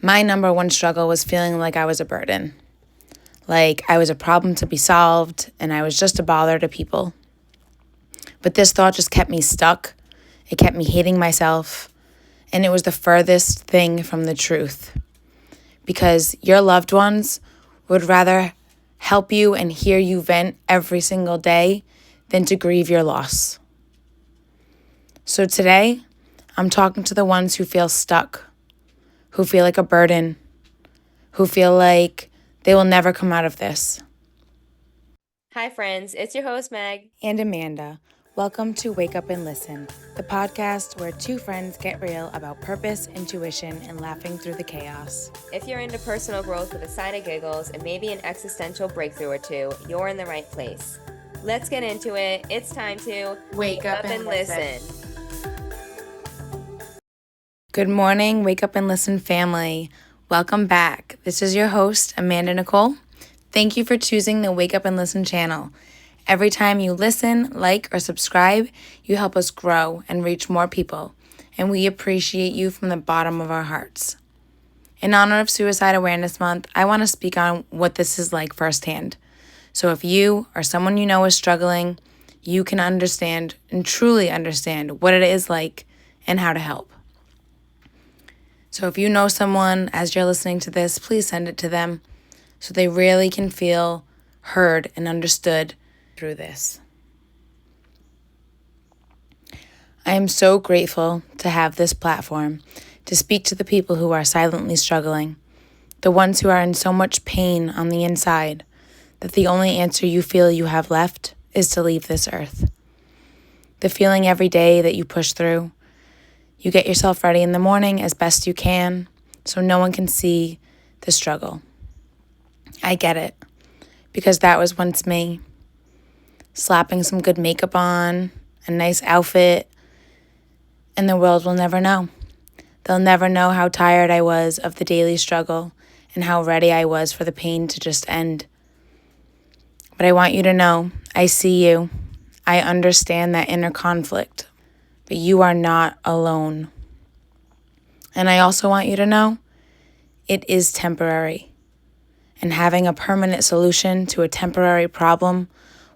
My number one struggle was feeling like I was a burden, like I was a problem to be solved, and I was just a bother to people. But this thought just kept me stuck. It kept me hating myself, and it was the furthest thing from the truth. Because your loved ones would rather help you and hear you vent every single day than to grieve your loss. So today, I'm talking to the ones who feel stuck, who feel like a burden, who feel like they will never come out of this. Hi, friends. It's your host, Meg. And Amanda. Welcome to Wake Up and Listen, the podcast where two friends get real about purpose, intuition, and laughing through the chaos. If you're into personal growth with a side of giggles and maybe an existential breakthrough or two, you're in the right place. Let's get into it. It's time to Wake up and listen. Good morning, Wake Up and Listen family. Welcome back. This is your host, Amanda Nicole. Thank you for choosing the Wake Up and Listen channel. Every time you listen, like, or subscribe, you help us grow and reach more people, and we appreciate you from the bottom of our hearts. In honor of Suicide Awareness Month, I want to speak on what this is like firsthand. So if you or someone you know is struggling, you can understand and truly understand what it is like and how to help. So if you know someone as you're listening to this, please send it to them so they really can feel heard and understood through this. I am so grateful to have this platform to speak to the people who are silently struggling, the ones who are in so much pain on the inside that the only answer you feel you have left is to leave this earth. The feeling every day that you push through, you get yourself ready in the morning as best you can so no one can see the struggle. I get it, because that was once me. Slapping some good makeup on, a nice outfit, and the world will never know. They'll never know how tired I was of the daily struggle and how ready I was for the pain to just end. But I want you to know, I see you. I understand that inner conflict, but you are not alone. And I also want you to know, it is temporary. And having a permanent solution to a temporary problem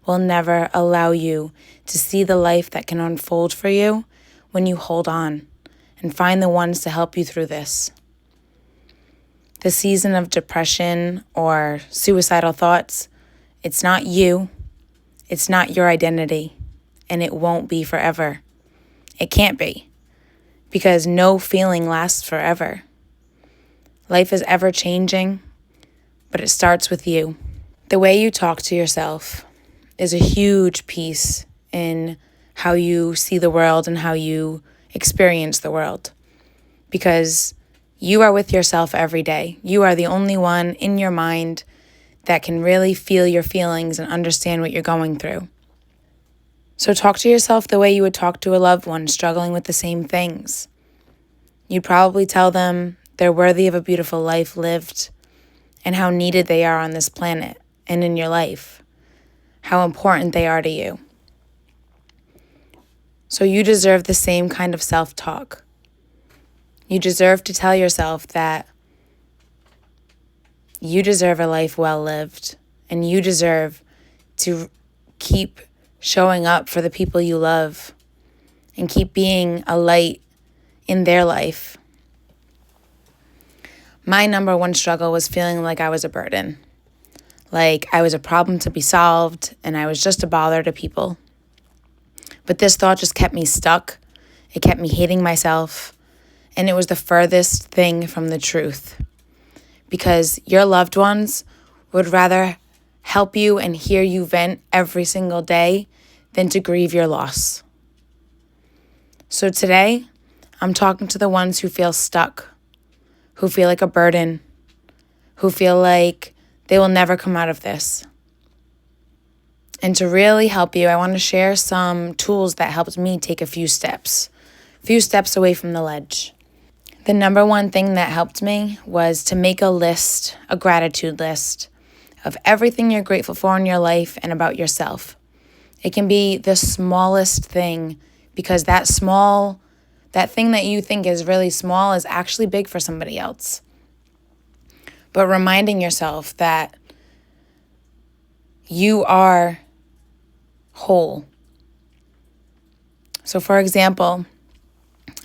will never allow you to see the life that can unfold for you when you hold on and find the ones to help you through this. The season of depression or suicidal thoughts, it's not you, it's not your identity, and it won't be forever. It can't be, because no feeling lasts forever. Life is ever changing, but it starts with you. The way you talk to yourself is a huge piece in how you see the world and how you experience the world. Because you are with yourself every day. You are the only one in your mind that can really feel your feelings and understand what you're going through. So talk to yourself the way you would talk to a loved one struggling with the same things. You'd probably tell them they're worthy of a beautiful life lived and how needed they are on this planet and in your life. How important they are to you. So you deserve the same kind of self-talk. You deserve to tell yourself that you deserve a life well lived, and you deserve to keep showing up for the people you love and keep being a light in their life. My number one struggle was feeling like I was a burden. Like I was a problem to be solved, and I was just a bother to people. But this thought just kept me stuck. It kept me hating myself, and it was the furthest thing from the truth. Because your loved ones would rather help you and hear you vent every single day than to grieve your loss. So today, I'm talking to the ones who feel stuck, who feel like a burden, who feel like they will never come out of this. And to really help you, I want to share some tools that helped me take a few steps away from the ledge. The number one thing that helped me was to make a list, a gratitude list of everything you're grateful for in your life and about yourself. It can be the smallest thing, because that thing that you think is really small is actually big for somebody else. but reminding yourself that you are whole. So for example,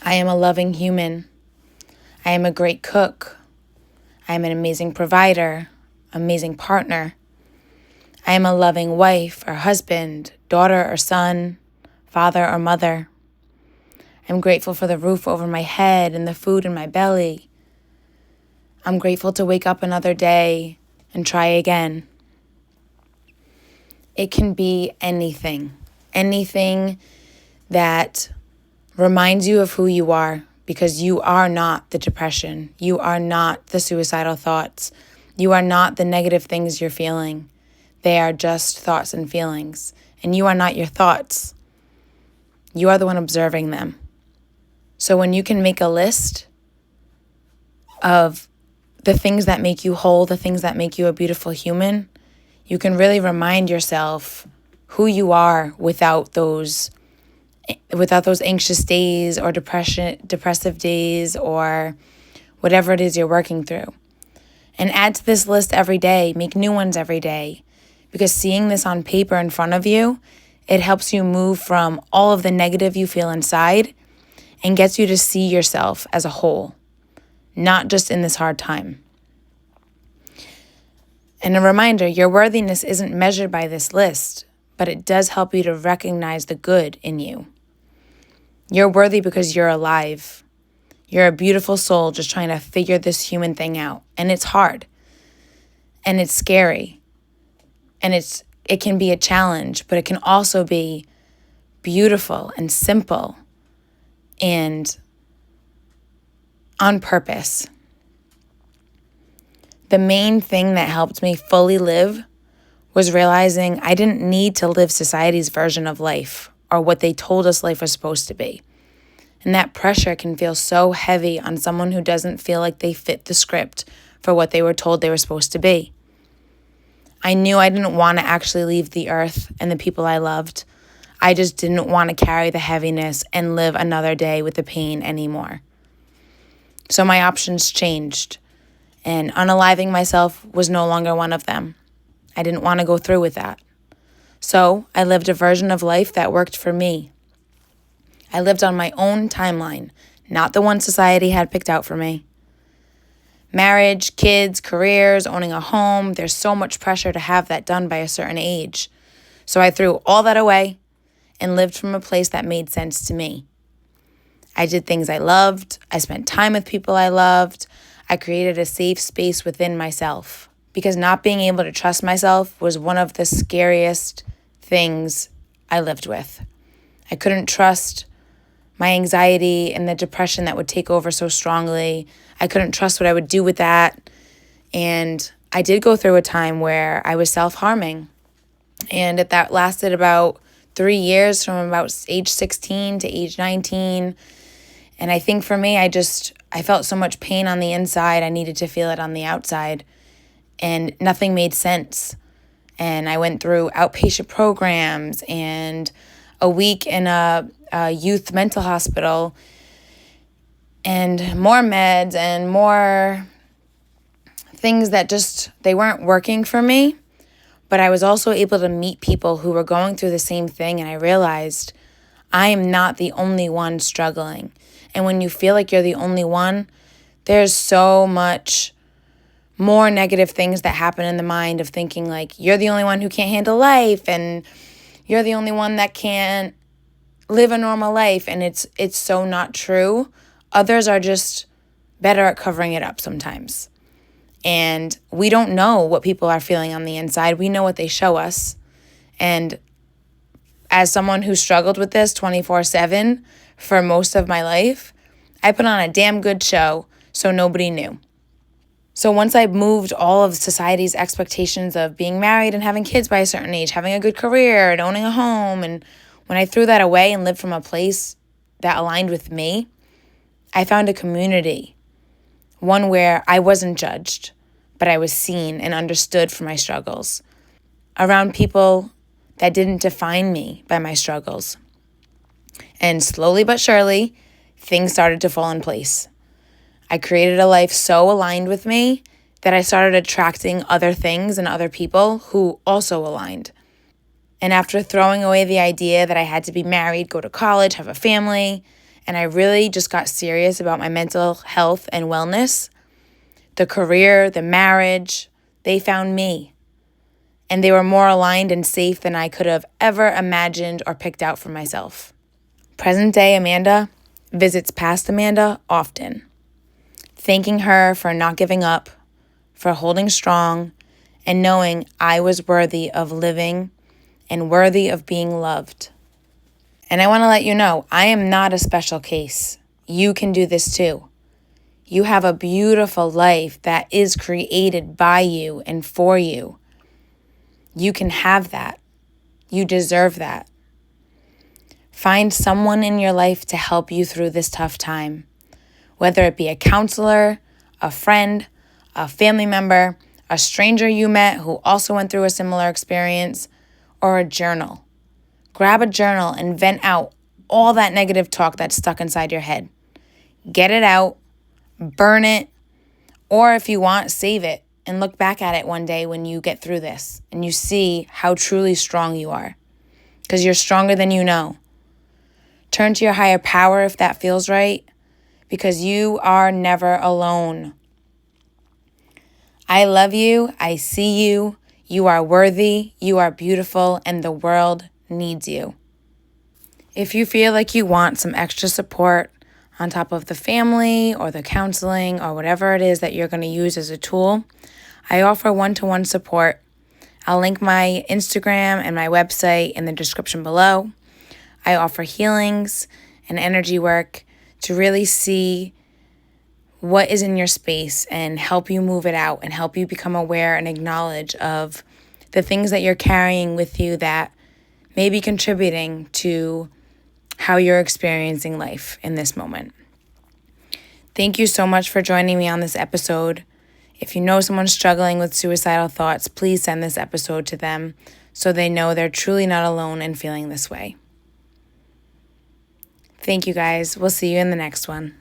I am a loving human. I am a great cook. I am an amazing provider, amazing partner. I am a loving wife or husband, daughter or son, father or mother. I'm grateful for the roof over my head and the food in my belly. I'm grateful to wake up another day and try again. It can be anything that reminds you of who you are, because you are not the depression. You are not the suicidal thoughts. You are not the negative things you're feeling. They are just thoughts and feelings. And you are not your thoughts. You are the one observing them. So when you can make a list of the things that make you whole, the things that make you a beautiful human, you can really remind yourself who you are without those anxious days or depressive days or whatever it is you're working through. And add to this list every day, make new ones every day, because seeing this on paper in front of you, it helps you move from all of the negative you feel inside and gets you to see yourself as a whole, not just in this hard time. And a reminder, your worthiness isn't measured by this list, but it does help you to recognize the good in you. You're worthy because you're alive. You're a beautiful soul just trying to figure this human thing out. And it's hard. And it's scary. And it can be a challenge, but it can also be beautiful and simple and on purpose. The main thing that helped me fully live was realizing I didn't need to live society's version of life or what they told us life was supposed to be. And that pressure can feel so heavy on someone who doesn't feel like they fit the script for what they were told they were supposed to be. I knew I didn't want to actually leave the earth and the people I loved. I just didn't want to carry the heaviness and live another day with the pain anymore. So my options changed, and unaliving myself was no longer one of them. I didn't want to go through with that. So I lived a version of life that worked for me. I lived on my own timeline, not the one society had picked out for me. Marriage, kids, careers, owning a home, there's so much pressure to have that done by a certain age. So I threw all that away and lived from a place that made sense to me. I did things I loved. I spent time with people I loved. I created a safe space within myself, because not being able to trust myself was one of the scariest things I lived with. I couldn't trust my anxiety and the depression that would take over so strongly. I couldn't trust what I would do with that. And I did go through a time where I was self-harming. And that lasted about 3 years, from about age 16 to age 19. And I think for me, I felt so much pain on the inside, I needed to feel it on the outside. And nothing made sense. And I went through outpatient programs and a week in a youth mental hospital and more meds and more things that they weren't working for me. But I was also able to meet people who were going through the same thing, and I realized I am not the only one struggling. And when you feel like you're the only one, there's so much more negative things that happen in the mind of thinking like you're the only one who can't handle life and you're the only one that can't live a normal life. And it's so not true. Others are just better at covering it up sometimes. And we don't know what people are feeling on the inside. We know what they show us. And as someone who struggled with this 24/7 for most of my life, I put on a damn good show so nobody knew. So once I moved all of society's expectations of being married and having kids by a certain age, having a good career and owning a home, and when I threw that away and lived from a place that aligned with me, I found a community. One where I wasn't judged, but I was seen and understood for my struggles. Around people that didn't define me by my struggles. And slowly but surely, things started to fall in place. I created a life so aligned with me that I started attracting other things and other people who also aligned. And after throwing away the idea that I had to be married, go to college, have a family, and I really just got serious about my mental health and wellness, the career, the marriage, they found me. And they were more aligned and safe than I could have ever imagined or picked out for myself. Present day Amanda visits past Amanda often, thanking her for not giving up, for holding strong, and knowing I was worthy of living and worthy of being loved. And I want to let you know, I am not a special case. You can do this too. You have a beautiful life that is created by you and for you. You can have that. You deserve that. Find someone in your life to help you through this tough time, whether it be a counselor, a friend, a family member, a stranger you met who also went through a similar experience, or a journal. Grab a journal and vent out all that negative talk that's stuck inside your head. Get it out, burn it, or if you want, save it and look back at it one day when you get through this and you see how truly strong you are, because you're stronger than you know. Turn to your higher power if that feels right, because you are never alone. I love you. I see you. You are worthy, you are beautiful, and the world needs you. If you feel like you want some extra support on top of the family or the counseling or whatever it is that you're going to use as a tool, I offer one-to-one support. I'll link my Instagram and my website in the description below. I offer healings and energy work to really see what is in your space and help you move it out and help you become aware and acknowledge of the things that you're carrying with you that may be contributing to how you're experiencing life in this moment. Thank you so much for joining me on this episode. If you know someone struggling with suicidal thoughts, please send this episode to them so they know they're truly not alone in feeling this way. Thank you guys. We'll see you in the next one.